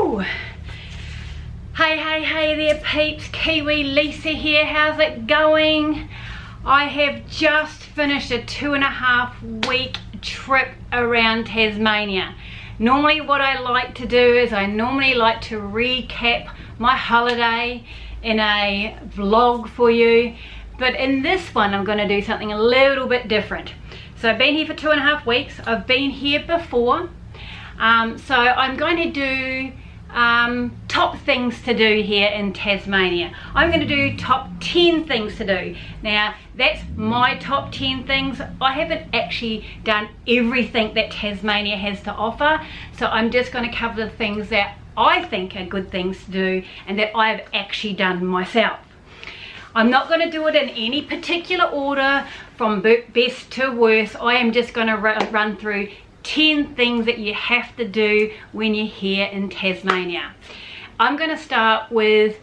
Woo! Hey there peeps, Kiwi Lisa here, how's it going? I have just finished a 2.5 week trip around Tasmania. Normally what I like to do is I normally like to recap my holiday in a vlog for you, but in this one I'm going to do something a little bit different. So I've been here for 2.5 weeks, I've been here before, so I'm going to do top things to do here in Tasmania. I'm going to do top 10 things to do. Now that's my top 10 things. I haven't actually done everything that Tasmania has to offer, so I'm just going to cover the things that I think are good things to do and that I've actually done myself. I'm not going to do it in any particular order from best to worst. I am just going to run through 10 things that you have to do when you're here in Tasmania. I'm going to start with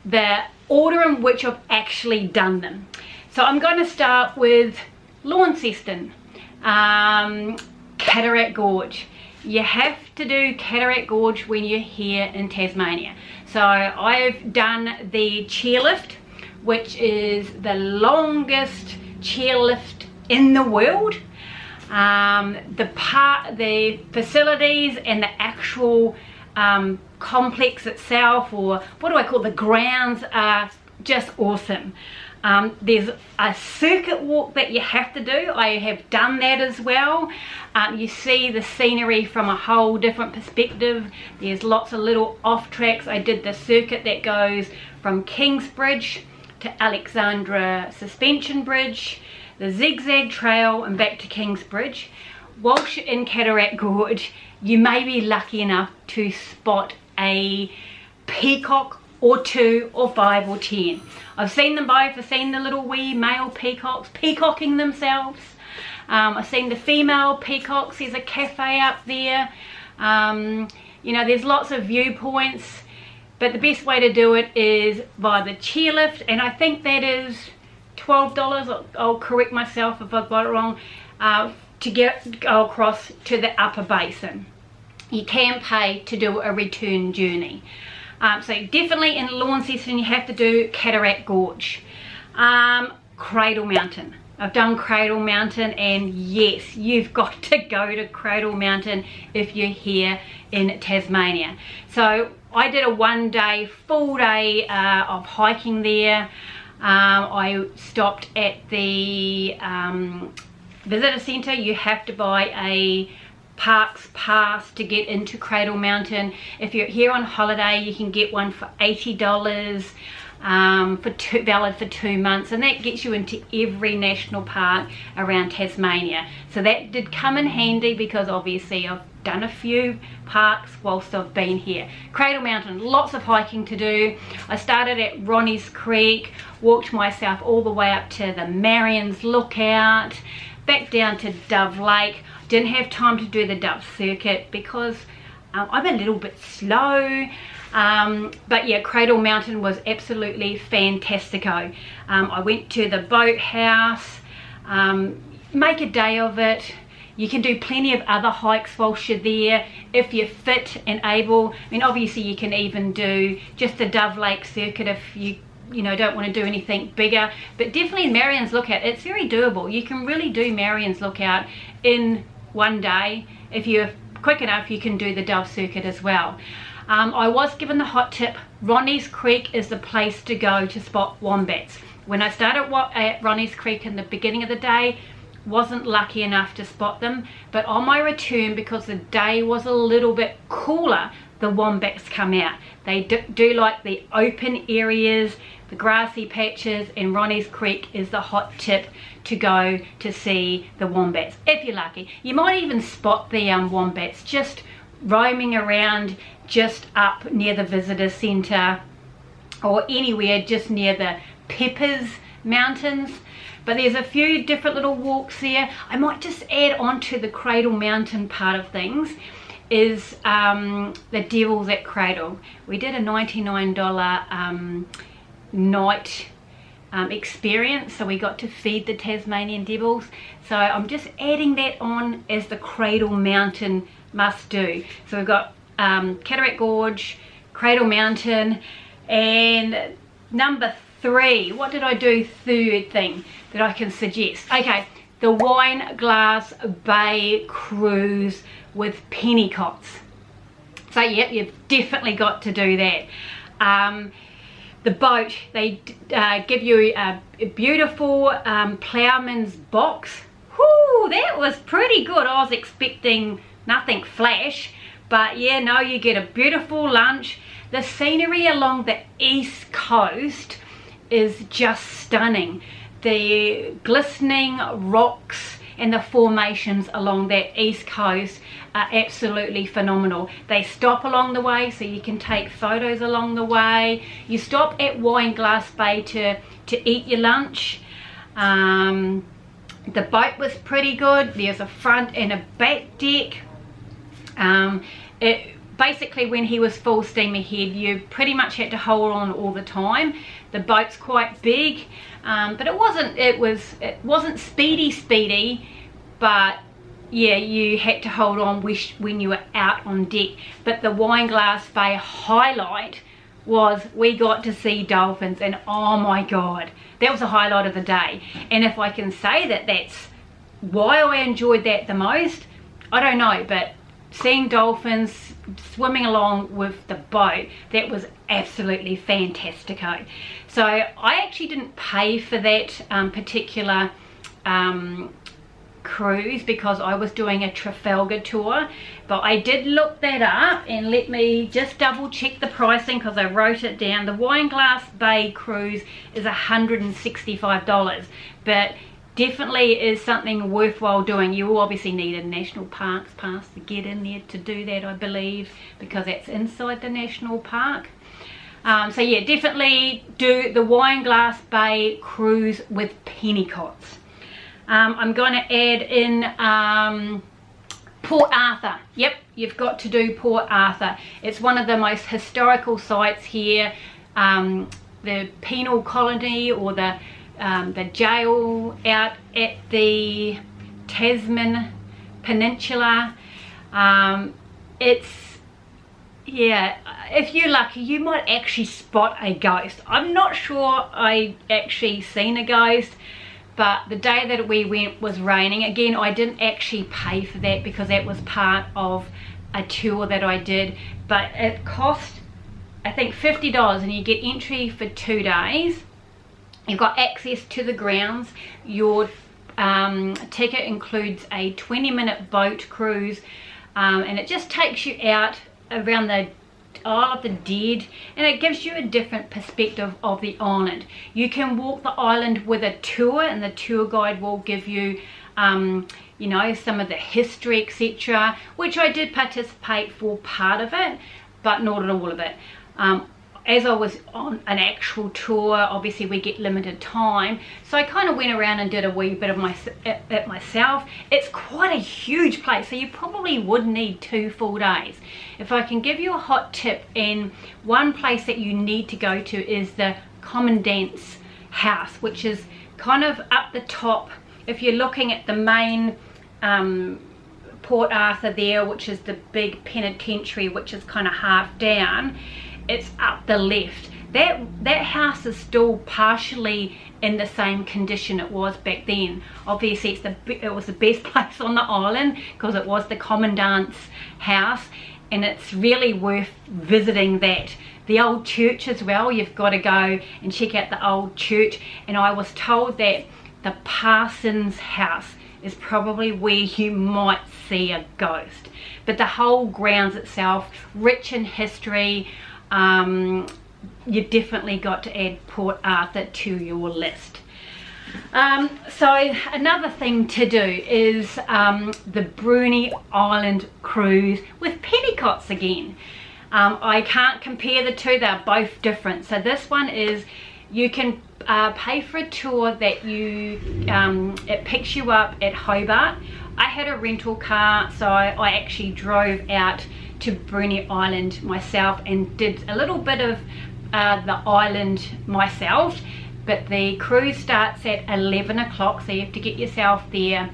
the order in which I've actually done them. So I'm going to start with Launceston, Cataract Gorge. You have to do Cataract Gorge when you're here in Tasmania. So I've done the chairlift, which is the longest chairlift in the world. The facilities and the actual complex itself, or what do I call the grounds, are just awesome. There's a circuit walk that you have to do. I have done that as well. You see the scenery from a whole different perspective. There's lots of little off tracks. I did the circuit that goes from Kingsbridge to Alexandra Suspension Bridge, the zigzag trail, and back to Kingsbridge. Whilst you're in Cataract Gorge, you may be lucky enough to spot a peacock or 2 or 5 or 10. I've seen them both. I've seen the little wee male peacocks peacocking themselves. I've seen the female peacocks. There's a cafe up there. You know, there's lots of viewpoints, but the best way to do it is by the chairlift, and I think that is $12. I'll correct myself if I've got it wrong, to go across to the upper basin. You can pay to do a return journey. So definitely in Launceston you have to do Cataract Gorge. Cradle Mountain. I've done Cradle Mountain, and yes, you've got to go to Cradle Mountain if you're here in Tasmania. So I did a full day of hiking there. I stopped at the visitor centre. You have to buy a parks pass to get into Cradle Mountain. If you're here on holiday, you can get one for $80, valid for 2 months, and that gets you into every national park around Tasmania. So that did come in handy, because obviously I've done a few parks whilst I've been here. Cradle Mountain, lots of hiking to do. I started at Ronnie's Creek, walked myself all the way up to the Marian's Lookout, back down to Dove Lake. Didn't have time to do the Dove Circuit because I'm a little bit slow. But yeah, Cradle Mountain was absolutely fantastico. I went to the boathouse. Make a day of it. You can do plenty of other hikes whilst you're there if you're fit and able. I mean, obviously you can even do just the Dove Lake Circuit if you don't want to do anything bigger. But definitely Marian's Lookout, it's very doable. You can really do Marian's Lookout in one day. If you're quick enough, you can do the Dove Circuit as well. I was given the hot tip, Ronnie's Creek is the place to go to spot wombats. When I started at Ronnie's Creek in the beginning of the day, wasn't lucky enough to spot them, but on my return, because the day was a little bit cooler, the wombats come out. They do like the open areas, the grassy patches, and Ronnie's Creek is the hot tip to go to see the wombats if you're lucky. You might even spot the wombats just roaming around just up near the visitor centre, or anywhere just near the Peppers Mountains. But there's a few different little walks there. I might just add on to the Cradle Mountain part of things is the Devils at Cradle. We did a $99 night experience, so we got to feed the Tasmanian devils. So I'm just adding that on as the Cradle Mountain must do. So we've got Cataract Gorge, Cradle Mountain, and number 3, what did I do? Third thing that I can suggest. Okay, the Wineglass Bay cruise with Pennicotts. So yeah, you've definitely got to do that. The boat, they give you a beautiful ploughman's box. Whoo, that was pretty good. I was expecting nothing flash, but yeah, no, you get a beautiful lunch. The scenery along the east coast is just stunning. The glistening rocks and the formations along that east coast are absolutely phenomenal. They stop along the way so you can take photos along the way. You stop at Wineglass Bay to eat your lunch. The boat was pretty good. There's a front and a back deck. Basically, when he was full steam ahead, you pretty much had to hold on all the time. The boat's quite big, but it wasn't speedy, but yeah, you had to hold on when you were out on deck. But the Wineglass Bay highlight was we got to see dolphins, and oh my god, that was the highlight of the day. And if I can say that that's why I enjoyed that the most, I don't know, but seeing dolphins swimming along with the boat, that was absolutely fantastico. So I actually didn't pay for that particular cruise because I was doing a Trafalgar tour, but I did look that up, and let me just double check the pricing because I wrote it down. The Wineglass Bay cruise is $165, but definitely is something worthwhile doing. You will obviously need a national parks pass to get in there to do that, I believe, because that's inside the national park. So yeah, definitely do the Wineglass Bay cruise with Pennicotts. I'm going to add in Port Arthur. Yep, you've got to do Port Arthur. It's one of the most historical sites here. The penal colony, or the jail out at the Tasman Peninsula. It's, yeah, if you're lucky, you might actually spot a ghost. I'm not sure I actually seen a ghost, but the day that we went was raining. Again, I didn't actually pay for that because that was part of a tour that I did, but it cost, I think, $50, and you get entry for 2 days. You've got access to the grounds. Your ticket includes a 20-minute boat cruise, and it just takes you out around the Isle of the Dead, and it gives you a different perspective of the island. You can walk the island with a tour, and the tour guide will give you you know, some of the history, etc., which I did participate for part of it, but not all of it. As I was on an actual tour, obviously we get limited time, so I kind of went around and did a wee bit of it myself. It's quite a huge place, so you probably would need 2 full days. If I can give you a hot tip, and one place that you need to go to is the Commandant's house, which is kind of up the top. If you're looking at the main Port Arthur there, which is the big penitentiary, which is kind of half down, it's up the left. That house is still partially in the same condition it was back then. Obviously it was the best place on the island because it was the Commandant's house, and it's really worth visiting that. The old church as well, you've got to go and check out the old church. And I was told that the parson's house is probably where you might see a ghost, but the whole grounds itself, rich in history. You definitely got to add Port Arthur to your list. So another thing to do is the Bruny Island cruise with Pennicotts again. I can't compare the two, they're both different. So this one is, you can pay for a tour that it picks you up at Hobart. I had a rental car, so I actually drove out to Bruny Island myself and did a little bit of the island myself, but the cruise starts at 11 o'clock, so you have to get yourself there.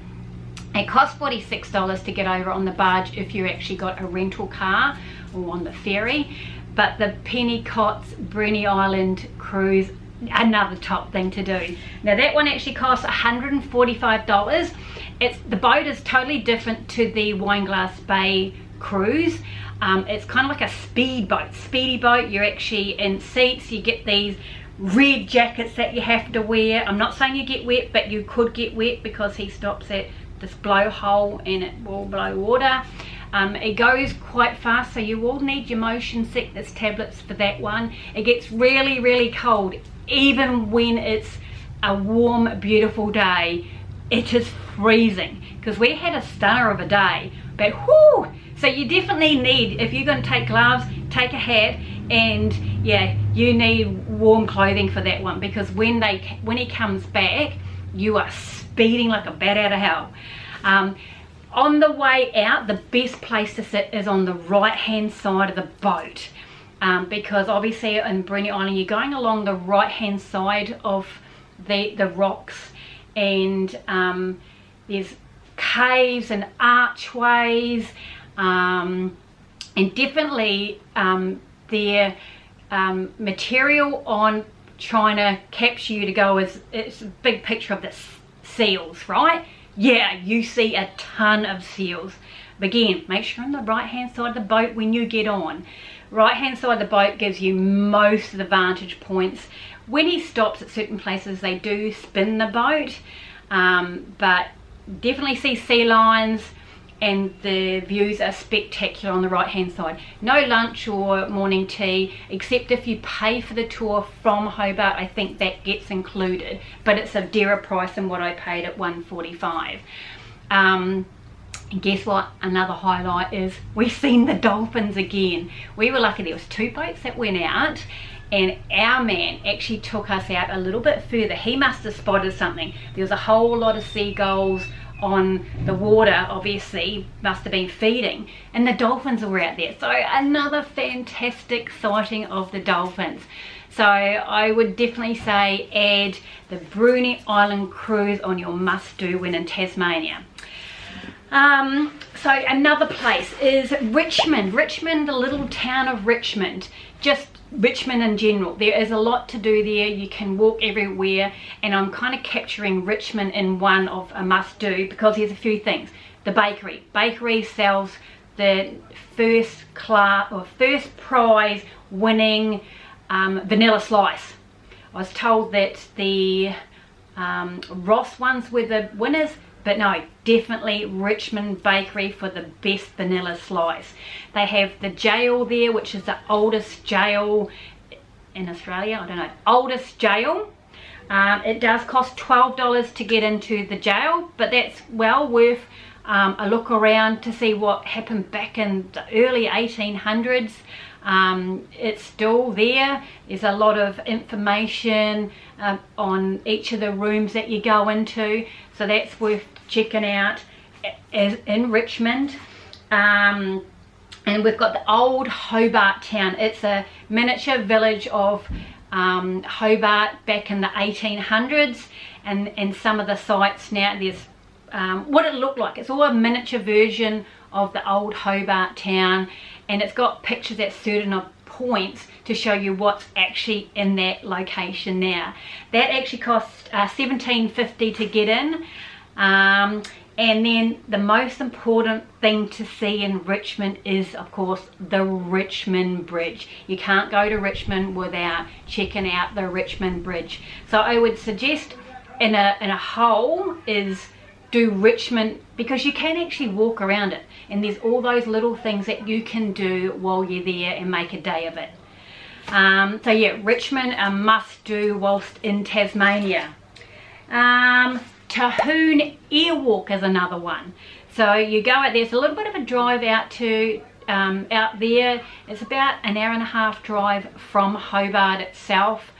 It costs $46 to get over on the barge if you actually got a rental car. or on the ferry. But the Pennicotts Bruny Island cruise, another top thing to do. Now that one actually costs $145. The boat is totally different to the Wineglass Bay cruise. It's kind of like a speedy boat. You're actually in seats. You get these red jackets that you have to wear. I'm not saying you get wet, but you could get wet because he stops at this blowhole and it will blow water. It goes quite fast, so you will need your motion sickness tablets for that one. It gets really cold, even when it's a warm, beautiful day. It is freezing, because we had a stunner of a day, but whoo! So you definitely need, if you're going to take gloves, take a hat, and yeah, you need warm clothing for that one, because when he comes back, you are speeding like a bat out of hell. On the way out, the best place to sit is on the right hand side of the boat, because obviously in Bruny Island you're going along the right hand side of the rocks, and there's caves and archways, and definitely their material on trying to capture you to go it's a big picture of the seals, right? Yeah, you see a ton of seals. But again, make sure you're on the right hand side of the boat when you get on. Right hand side of the boat gives you most of the vantage points. When he stops at certain places, they do spin the boat, but definitely see sea lions, and the views are spectacular on the right hand side. No lunch or morning tea, except if you pay for the tour from Hobart. I think that gets included, but it's a dearer price than what I paid at $145. And guess what? Another highlight is we've seen the dolphins again. We were lucky, there was 2 boats that went out, and our man actually took us out a little bit further. He must have spotted something. There was a whole lot of seagulls on the water, obviously, must have been feeding, and the dolphins were out there. So another fantastic sighting of the dolphins. So I would definitely say add the Bruny Island cruise on your must-do when in Tasmania. So another place is Richmond. Richmond, the little town of Richmond. Just Richmond in general. There is a lot to do there. You can walk everywhere, and I'm kind of capturing Richmond in one of a must-do because there's a few things. The bakery sells the first prize winning vanilla slice. I was told that the Ross ones were the winners, but no, definitely Richmond Bakery for the best vanilla slice. They have the jail there, which is the oldest jail in Australia. I don't know, oldest jail. It does cost $12 to get into the jail, but that's well worth a look around to see what happened back in the early 1800s. It's still there. There's a lot of information on each of the rooms that you go into, so that's worth checking out in Richmond. And we've got the old Hobart town. It's a miniature village of Hobart back in the 1800s, and some of the sites now, there's what it looked like. It's all a miniature version of the old Hobart town, and it's got pictures at certain points to show you what's actually in that location now. That actually costs $17.50 to get in. And then the most important thing to see in Richmond is, of course, the Richmond Bridge. You can't go to Richmond without checking out the Richmond Bridge. So I would suggest in a whole is do Richmond, because you can actually walk around it, and there's all those little things that you can do while you're there and make a day of it. So yeah, Richmond a must do whilst in Tasmania. Tahune Airwalk is another one. So you go out there, it's a little bit of a drive out to out there. It's about an hour and a half drive from Hobart itself,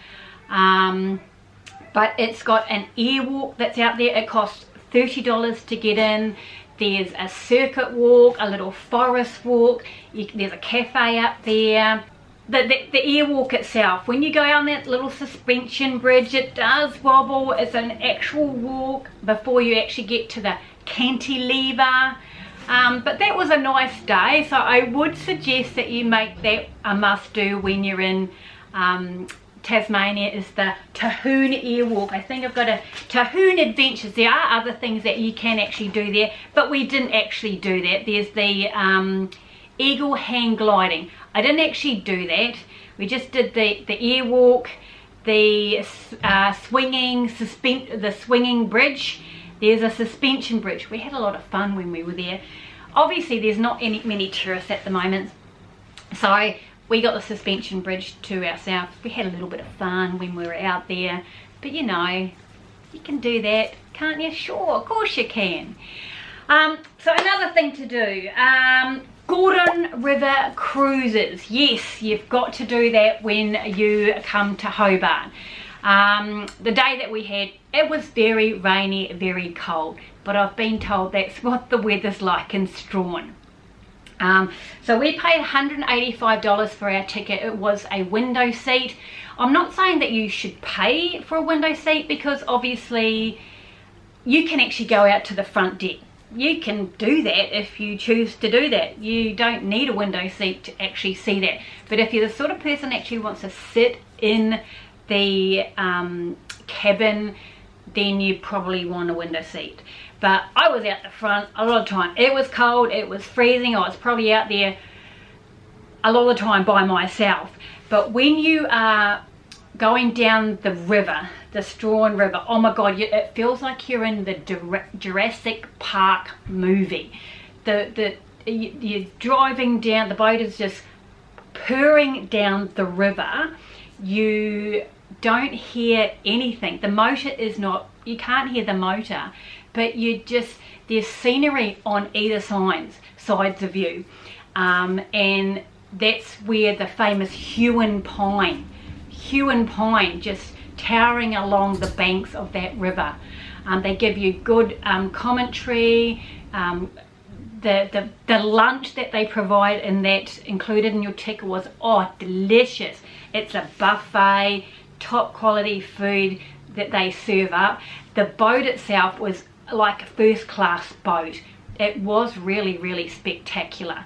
but it's got an airwalk that's out there. It costs $30 to get in. There's a circuit walk, a little forest walk, there's a cafe up there. The airwalk itself, when you go on that little suspension bridge, it does wobble. It's an actual walk before you actually get to the cantilever. But that was a nice day, so I would suggest that you make that a must-do when you're in Tasmania, is the Tahune Airwalk. I think I've got a Tahune Adventures. There are other things that you can actually do there, but we didn't actually do that. There's the eagle hang gliding. I didn't actually do that. We just did the airwalk, the swinging bridge. There's a suspension bridge. We had a lot of fun when we were there. Obviously there's not many tourists at the moment, so we got the suspension bridge to ourselves. We had a little bit of fun when we were out there, but you know, you can do that, can't you? Sure, of course you can. So another thing to do, Gordon River Cruises. Yes, you've got to do that when you come to Hobart. The day that we had, it was very rainy, very cold, but I've been told that's what the weather's like in Strahan. So we paid $185 for our ticket. It was a window seat. I'm not saying that you should pay for a window seat, because obviously you can actually go out to the front deck. You can do that if you choose to do that. You don't need a window seat to actually see that. But if you're the sort of person that actually wants to sit in the cabin, then you probably want a window seat. But I was out the front a lot of the time. It was cold, it was freezing. I was probably out there a lot of the time by myself. But when you are going down the river, the Strahan River, oh my god, it feels like you're in the Jurassic Park movie. You're driving down, the boat is just purring down the river. You don't hear anything. The motor is not, you can't hear the motor, but there's scenery on either sides of you, and that's where the famous Tahune pine just towering along the banks of that river. They give you good commentary. The lunch that they provide and that's included in your ticket was delicious. It's a buffet, top quality food that they serve up. The boat itself was like a first class boat. It was really spectacular.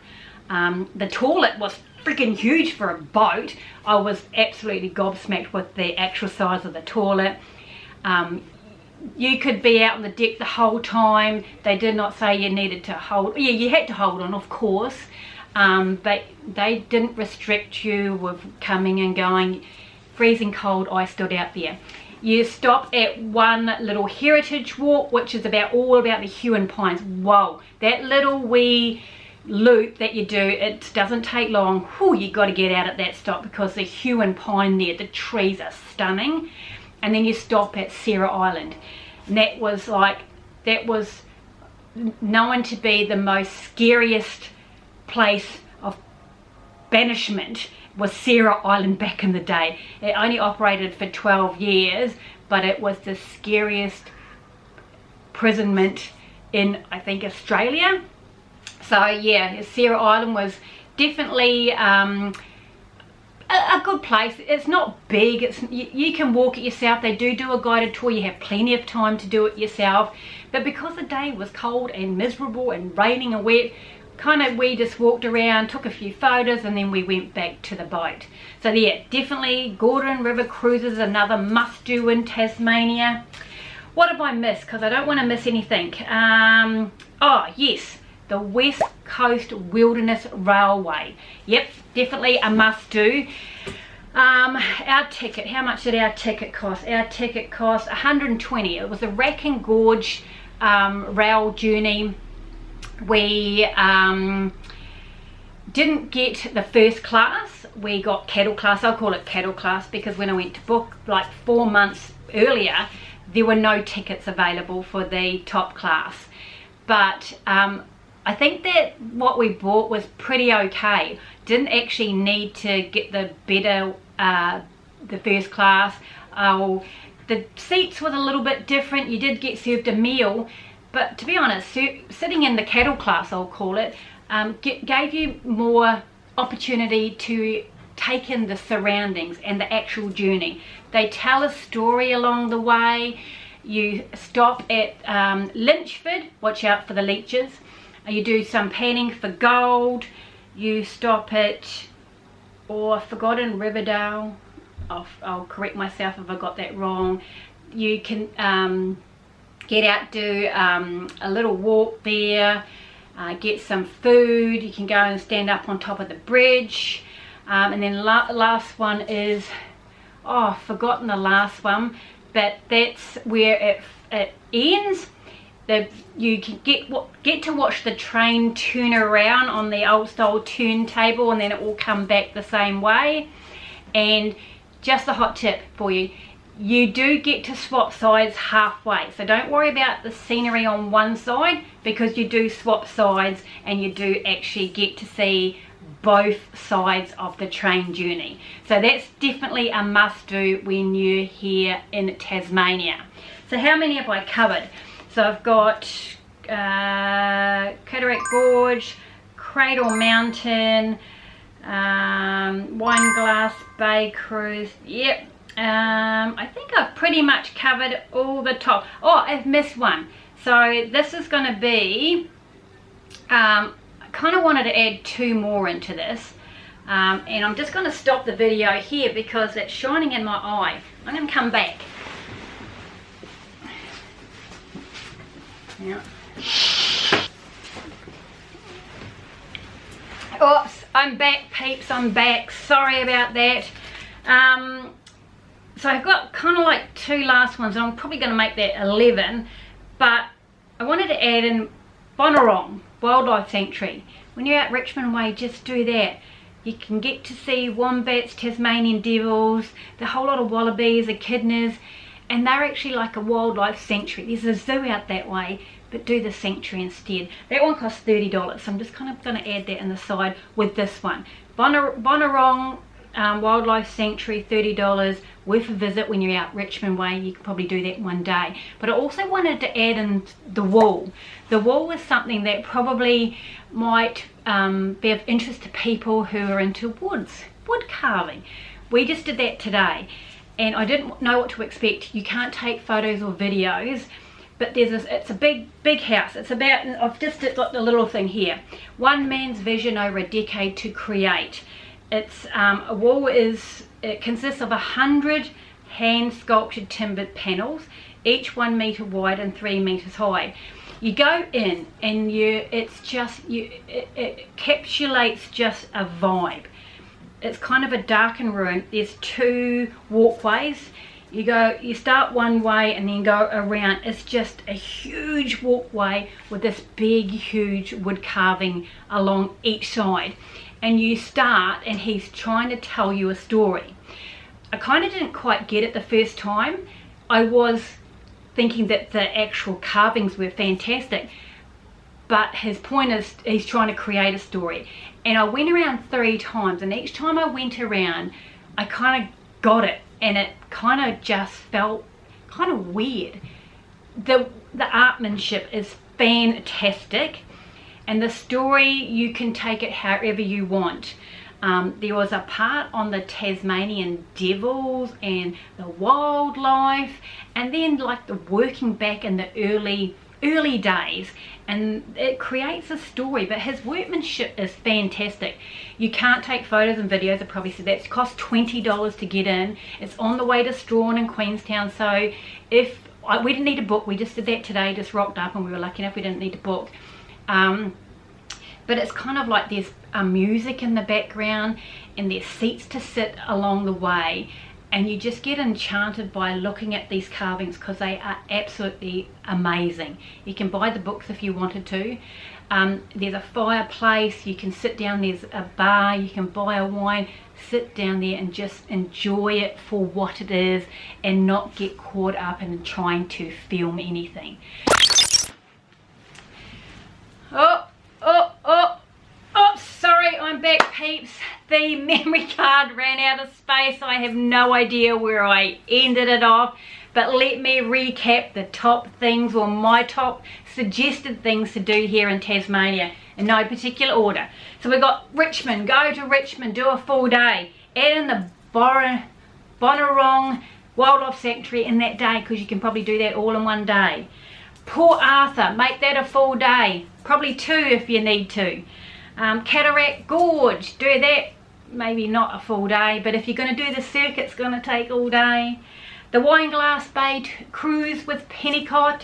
The toilet was freaking huge for a boat. I was absolutely gobsmacked with the actual size of the toilet. You could be out on the deck the whole time. They did not say you needed to hold, you had to hold on, of course, but they didn't restrict you with coming and going. Freezing cold, I stood out there. You stop at one little heritage walk, which is all about the Tahune pines. Whoa, that little wee loop that you do, it doesn't take long. Whew, you got to get out at that stop, because the Tahune pine there, the trees are stunning. And then you stop at Sarah Island, and that was known to be the most scariest place of banishment, was Sarah Island back in the day. It only operated for 12 years, but it was the scariest imprisonment in, I think, Australia. So yeah, Sarah Island was definitely a good place. It's not big. You can walk it yourself. They do a guided tour. You have plenty of time to do it yourself. But because the day was cold and miserable and raining and wet, we just walked around, took a few photos, and then we went back to the boat. So yeah, definitely Gordon River Cruises, another must-do in Tasmania. What have I missed? Because I don't want to miss anything. Oh yes, the West Coast Wilderness Railway. Yep, definitely a must-do. Our ticket, how much did our ticket cost? Our ticket cost $120. It was a Cataract Gorge rail journey. We didn't get the first class. We got cattle class. I'll call it cattle class because when I went to book like 4 months earlier, there were no tickets available for the top class. But I think that what we bought was pretty okay. Didn't actually need to get the better, the first class. The seats was a little bit different. You did get served a meal, but to be honest, sitting in the cattle class, I'll call it, gave you more opportunity to take in the surroundings and the actual journey. They tell a story along the way. You stop at Lynchford, watch out for the leeches. You do some panning for gold. You stop at, or Forgotten Riverdale. I'll correct myself if I got that wrong. You can get out, do a little walk there, get some food. You can go and stand up on top of the bridge. And then last one is, oh, I've forgotten the last one, but that's where it ends. You can get to watch the train turn around on the old style turntable, and then it will come back the same way. And just a hot tip for you, you do get to swap sides halfway, so don't worry about the scenery on one side, because you do swap sides and you do actually get to see both sides of the train journey. So that's definitely a must do when you're here in Tasmania. So how many have I covered? So I've got Cataract Gorge, Cradle Mountain, Wineglass Bay Cruise. Yep, I think I've pretty much covered all the top. Oh, I've missed one. So this is going to be, I kind of wanted to add 2 more into this. And I'm just going to stop the video here because it's shining in my eye. I'm going to come back. Yeah. Oops, I'm back, peeps, I'm back. Sorry about that. So I've got kind of like 2 last ones, and I'm probably going to make that 11. But I wanted to add in Bonorong Wildlife Sanctuary. When you're out Richmond way, just do that. You can get to see wombats, Tasmanian devils, the whole lot of wallabies, echidnas, and they're actually like a wildlife sanctuary. There's a zoo out that way, but do the sanctuary instead. That one costs $30, so I'm just kind of going to add that in the side with this one. Bonorong Wildlife Sanctuary, $30, worth a visit when you're out Richmond way. You could probably do that one day. But I also wanted to add in the wool. The wool is something that probably might be of interest to people who are into wood carving. We just did that today, and I didn't know what to expect. You can't take photos or videos, but there's this, it's a big house. It's about, I've just got the little thing here, one man's vision over a decade to create. It's a wall it consists of 100 hand sculptured timbered panels, each 1 meter wide and 3 meters high. You go in and it encapsulates just a vibe. It's kind of a darkened room. There's 2 walkways. You start one way and then go around. It's just a huge walkway with this big, huge wood carving along each side. And you start and he's trying to tell you a story. I kind of didn't quite get it the first time. I was thinking that the actual carvings were fantastic, but his point is he's trying to create a story. And I went around 3 times, and each time I went around I kind of got it, and it kind of just felt kind of weird. The artmanship is fantastic, and the story, you can take it however you want. There was a part on the Tasmanian devils and the wildlife, and then like the working back in the early days, and it creates a story. But his workmanship is fantastic. You can't take photos and videos. I probably said that. It costs $20 to get in. It's on the way to Strahan in Queenstown, so we didn't need to book. We just did that today, just rocked up, and we were lucky enough we didn't need to book. But it's kind of like there's music in the background, and there's seats to sit along the way, and you just get enchanted by looking at these carvings because they are absolutely amazing. You can buy the books if you wanted to. There's a fireplace, you can sit down, there's a bar, you can buy a wine, sit down there and just enjoy it for what it is and not get caught up in trying to film anything. Sorry, I'm back, peeps. The memory card ran out of space. I have no idea where I ended it off, but let me recap the top things, or my top suggested things to do here in Tasmania in no particular order. So we got Richmond. Go to Richmond, do a full day. Add in the Bonorong Wildlife Sanctuary in that day, because you can probably do that all in one day. Port Arthur, make that a full day, probably 2 if you need to. Cataract Gorge, do that, maybe not a full day, but if you're going to do the circuit, it's going to take all day. The Wineglass Bay cruise with Pennicott,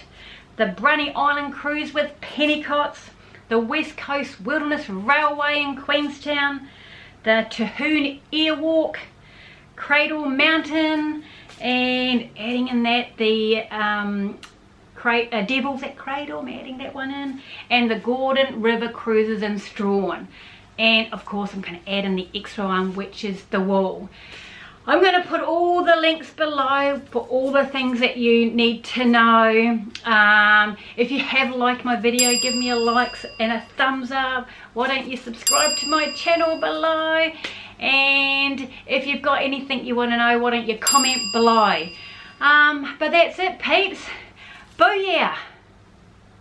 the Bruny Island cruise with Pennicotts, the West Coast Wilderness Railway in Queenstown, the Tahune Airwalk, Cradle Mountain, and adding in that the Devil's at Cradle, I'm adding that one in, and the Gordonrivercruises in Strahan. And of course I'm going to add in the extra one, which is the wool. I'm going to put all the links below for all the things that you need to know. If you have liked my video, give me a like and a thumbs up. Why don't you subscribe to my channel below? And if you've got anything you want to know, why don't you comment below? But that's it, peeps. Booyah!